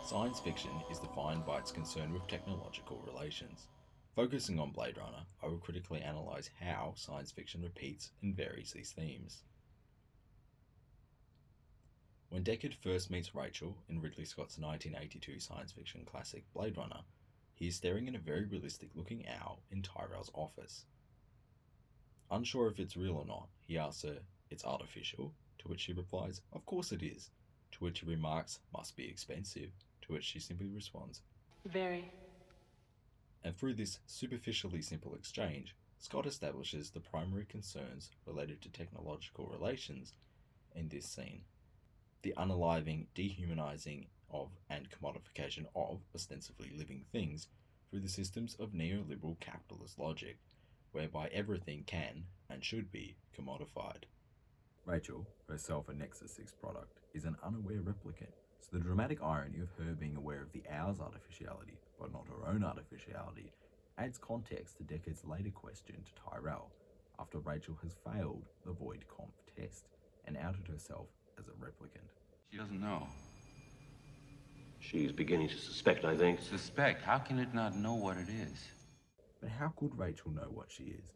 Science fiction is defined by its concern with technological relations. Focusing on Blade Runner, I will critically analyse how science fiction repeats and varies these themes. When Deckard first meets Rachel in Ridley Scott's 1982 science fiction classic Blade Runner, he is staring at a very realistic looking owl in Tyrell's office. Unsure if it's real or not, he asks her, "It's artificial?" To which she replies, "Of course it is." To which he remarks, "Must be expensive." To which she simply responds, Very. and through this superficially simple exchange, Scott establishes the primary concerns related to technological relations in this scene. The unaliving, dehumanizing of, and commodification of ostensibly living things through the systems of neoliberal capitalist logic, whereby everything can and should be commodified. Rachel, herself a Nexus 6 product, is an unaware replicant, so the dramatic irony of her being aware of the owl's artificiality, but not her own artificiality, adds context to Deckard's later question to Tyrell, after Rachel has failed the Void Conf test and outed herself as a replicant. She doesn't know. She's beginning to suspect, I think. Suspect? How can it not know what it is? But how could Rachel know what she is?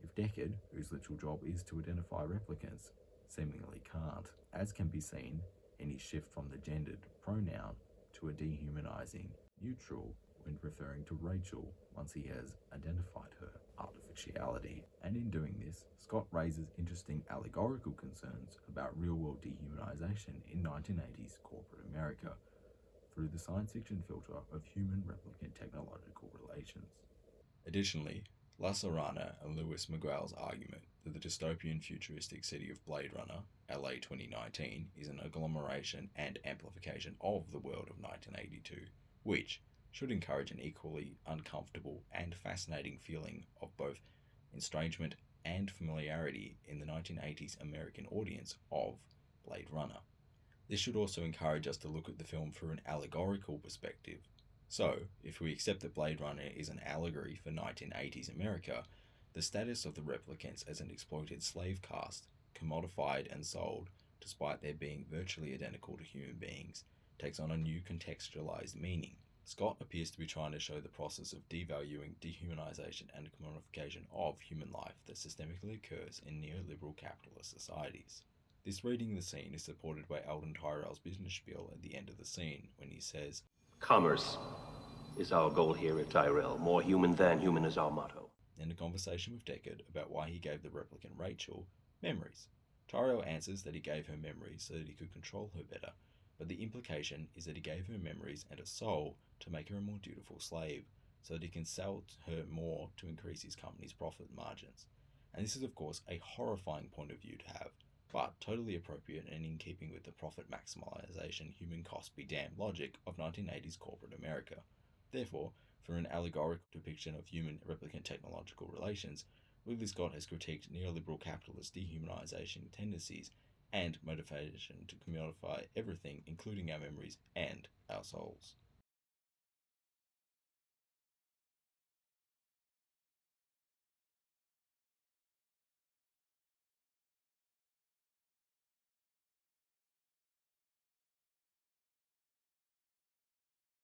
If Deckard, whose literal job is to identify replicants, seemingly can't, as can be seen in his shift from the gendered pronoun to a dehumanizing neutral when referring to Rachel once he has identified her artificiality. And in doing this, Scott raises interesting allegorical concerns about real-world dehumanization in 1980s corporate America through the science fiction filter of human-replicant technological relations. Additionally, La Serrana and Lewis McGrail's argument that the dystopian futuristic city of Blade Runner, LA 2019, is an agglomeration and amplification of the world of 1982, which should encourage an equally uncomfortable and fascinating feeling of both estrangement and familiarity in the 1980s American audience of Blade Runner. This should also encourage us to look at the film through an allegorical perspective. So, if we accept that Blade Runner is an allegory for 1980s America, the status of the replicants as an exploited slave caste, commodified and sold, despite their being virtually identical to human beings, takes on a new contextualized meaning. Scott appears to be trying to show the process of devaluing, dehumanization, and commodification of human life that systemically occurs in neoliberal capitalist societies. This reading of the scene is supported by Alden Tyrell's business spiel at the end of the scene when he says, Commerce is our goal here at Tyrell. More human than human is our motto. In a conversation with Deckard about why he gave the replicant Rachel memories. Tyrell answers that he gave her memories so that he could control her better, but the implication is that he gave her memories and a soul to make her a more dutiful slave, so that he can sell her more to increase his company's profit margins. And this is of course a horrifying point of view to have, but totally appropriate and in keeping with the profit maximization human cost be damned logic of 1980s corporate America. Therefore, for an allegorical depiction of human-replicant technological relations, Ridley Scott has critiqued neoliberal capitalist dehumanization tendencies and motivation to commodify everything, including our memories and our souls.